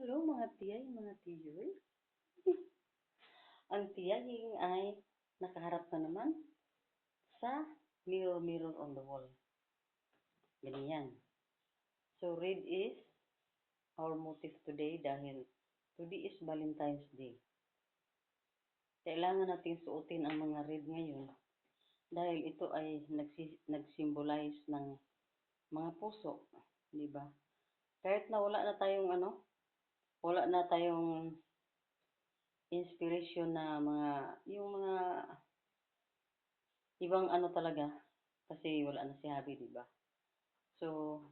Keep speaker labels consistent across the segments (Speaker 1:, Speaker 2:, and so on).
Speaker 1: Hello mga tiyay, mga tiyoy. Ang tiyaying ay nakaharap na naman sa mirror on the wall. Ganyan. So red is our motif today dahil today is Valentine's Day. Kailangan natin suotin ang mga red ngayon dahil ito ay nag-symbolize ng mga puso, di ba? Kahit na wala na tayong wala na tayong inspiration na yung mga ibang talaga, kasi wala na si Habi, di ba? So,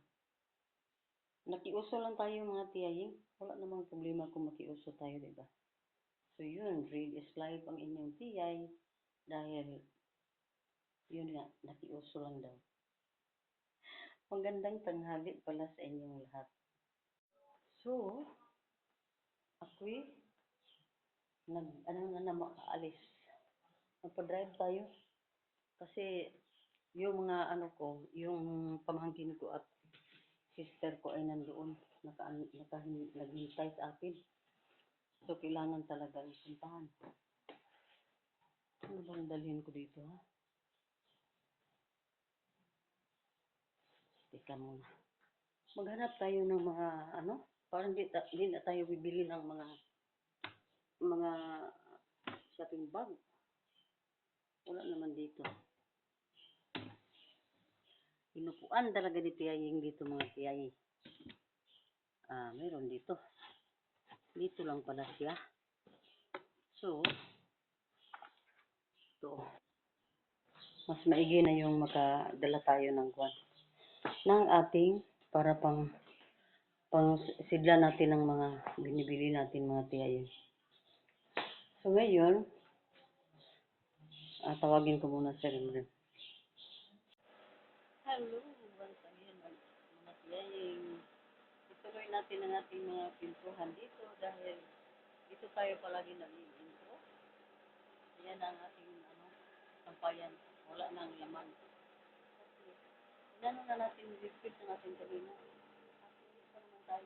Speaker 1: nakiuso lang tayo mga tiyaying. Wala namang problema kung makiuso tayo, di ba? So, yun, read is live ang inyong tiyay dahil yun nga, nakiuso lang daw. Magandang tanghali pala sa inyong lahat. So, ako'y makaalis. Magpa-drive tayo. Kasi, yung mga yung pamangkin ko at sister ko ay nandoon. Naghintay sa akin. So, kailangan talagang puntahan. Ano bang dalhin ko dito, ha? Teka muna. Maghanap tayo ng mga, parang di na tayo bibili ng mga shopping bag. Wala naman dito. Inupuan talaga ni tiyaying dito, mga tiyayi. Meron dito. Dito lang pala siya. So, ito. Mas maigi na yung makadala tayo ng ating para pang sidla natin ng mga binibili natin, mga tiyayi. So, ngayon, tawagin ko muna si Rimrim. Hello, once again, mga tiyaying. Ituloy natin ang ating mga pintuhan dito dahil dito tayo palagi nag-intro. Yan ang ating sampayan. Wala nang laman. Inano na natin, repeat na natin kanina. At hindi pa naman tayo,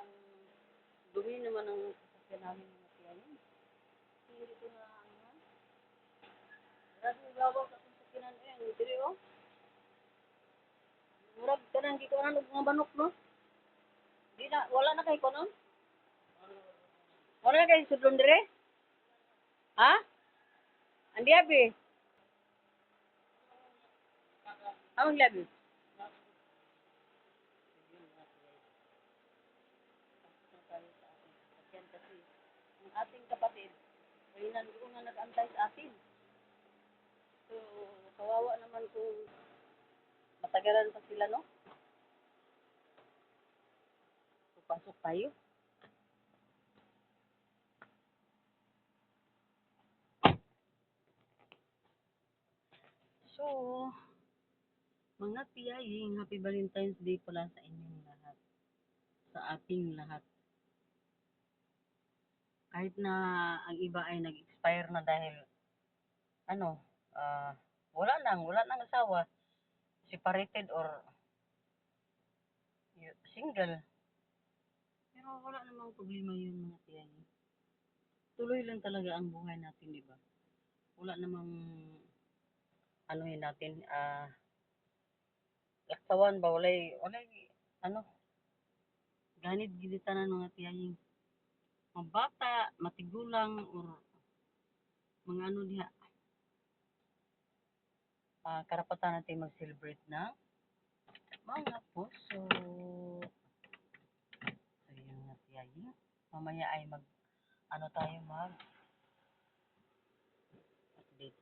Speaker 1: ang dumi naman ang sasakyan namin, mga tiyayin. Hindi ko na, grabe gawag akong sasakyanan ang diri, murag ka nang gikuanan og mga manok, no? Wala na kay konon? Wala na kay sudlon dire? Ha? Andi abi? Ang labi? Ang ating kapatid, ay nandoon na nag-antay sa atin. So, kawawa naman kung matagalan pa sila, no? So, pasok tayo. So, mga tiyaying, Happy Valentine's Day pala sa inyong lahat. Sa ating lahat. Kahit na ang iba ay nag-expire na dahil, wala nang asawa, separated or single. Pero wala namang problema yun, mga tiyaying. Tuloy lang talaga ang buhay natin, di ba? Wala namang natin, laktawan ba, walay, ganit gilitanan, mga tiyaying. Mabata, matigulang, or mga diha, karapatan natin mag-celebrate na mga puso. So, yun, mga tiyaying. Mamaya ay tayo update.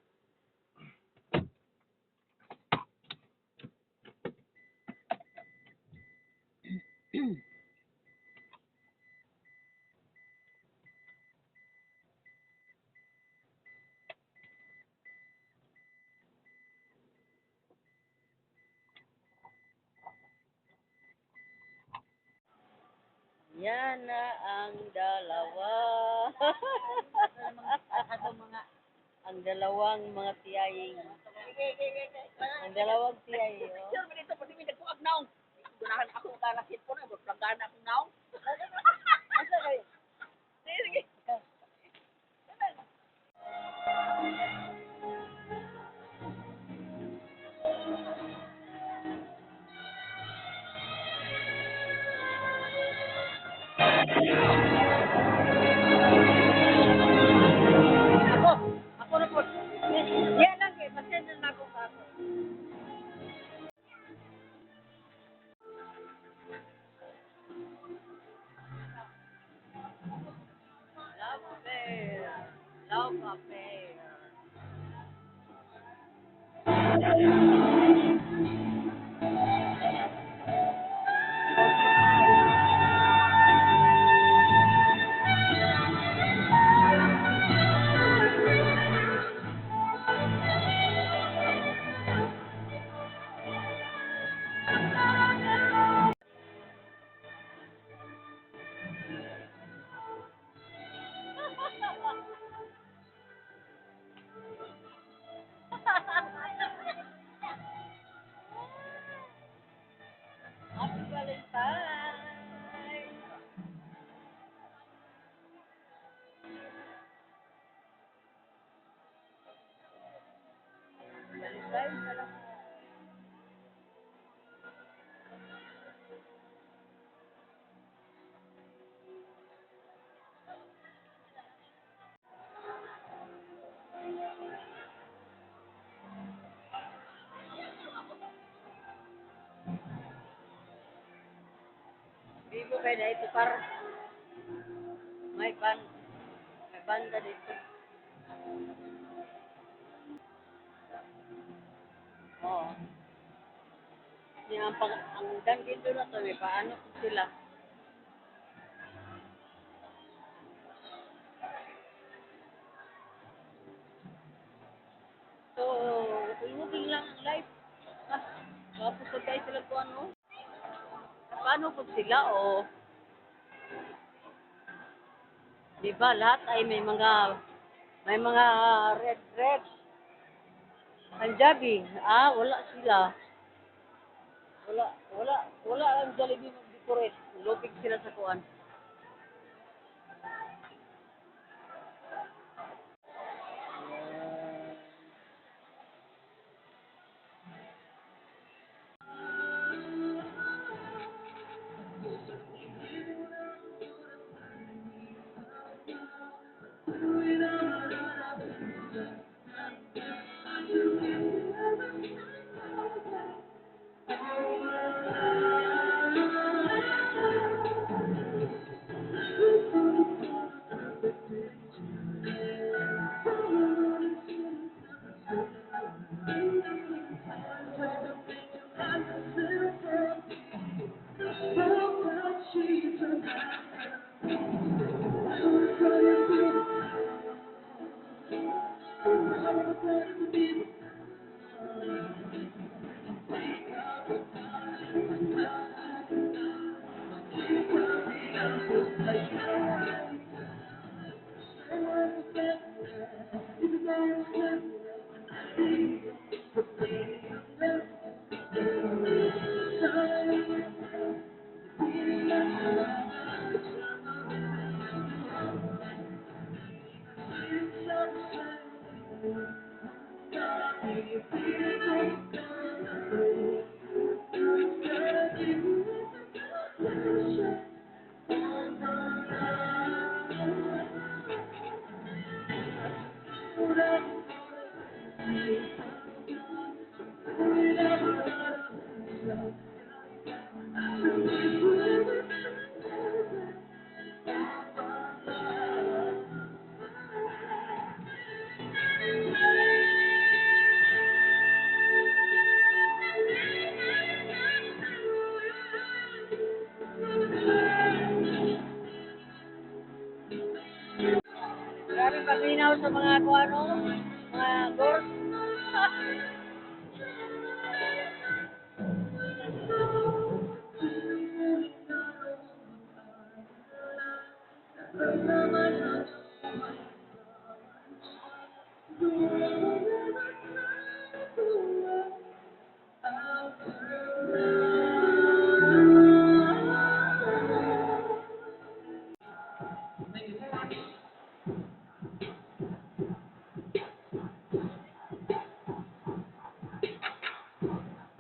Speaker 1: Yan na ang dalawa. Ang dalawang mga tiyaying. Ang dalawang tiyayi, oh. affair. Happy Valentine! Valentine pala. Vivo kayo na ito par. May ban. May banda dito. Oo. Yung ang dangin doon na to, may paano po sila. So, ulugin lang ang life. Ah, tapos sa tayo sila po ano. Paano po sila o, di ba lahat ay may mga red. Punjabi, wala sila. Wala ang Jollibee mag-decorate. Lupig sila sa kuan. Grabe paminaw sa mga kuano, mga girls.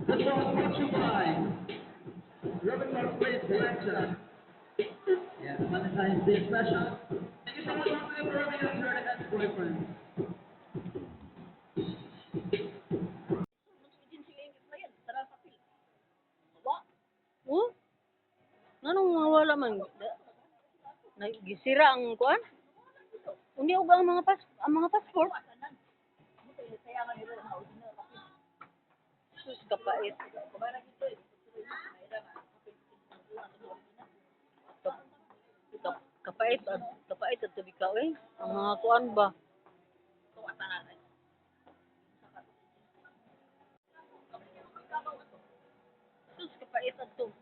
Speaker 2: This song brought to you by Reverend Margaret Selection. Yeah, Valentine's Day special. Thank you so much for rubbing out your ex-boyfriend.
Speaker 1: Oh, nanong wala man. Nagisira ang kuan? Hindi ko ba ang mga passport? Sus, kapait. Kapait, kapait at tabi ka, eh. Ang mga kuan ba? Sus, kapait at to.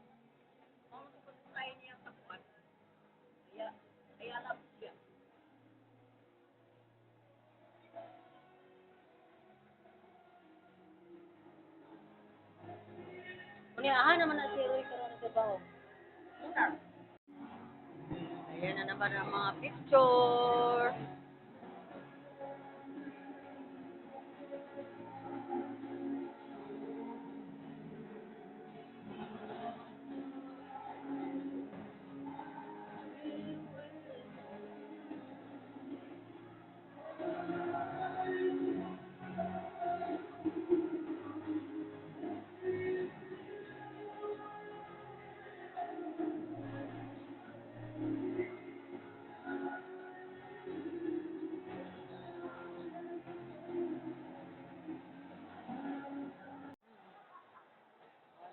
Speaker 1: Uniahan naman na si Roy karon ng trabaho. Ayan na naman ang mga picture.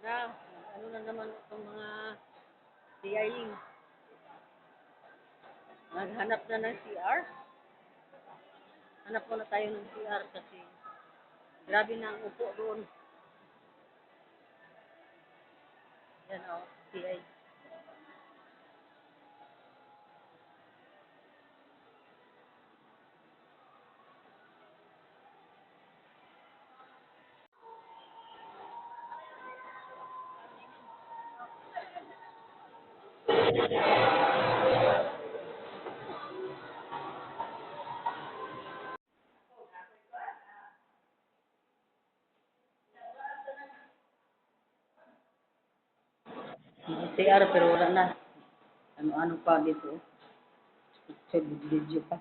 Speaker 1: Na, ano na naman itong mga CIing. Naghanap na ng CR. Hanap muna tayo ng CR kasi grabe na ang upo doon. Yan o, CI. CR pero wala na. Ano-ano pa dito. Picture, video pa.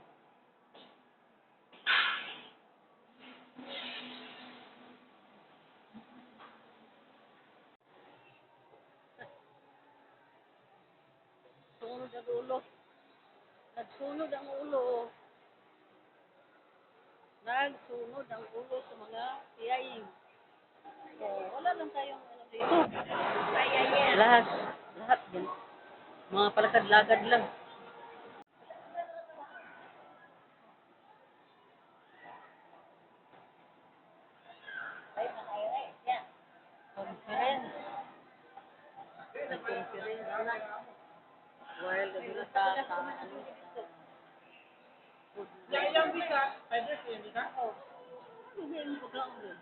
Speaker 1: Sunod ang ulo. Nagsunod ang ulo. Nagsunod ang ulo sa mga CIing. So, wala lang tayong ano dito. Lahat. Lahat yan. Mga palakad-lagad lang. Conference. Nag-conference na. While doon sa ano,
Speaker 2: Yang bisa, ada sih yang bisa.
Speaker 1: hindi mo pagkaon doon.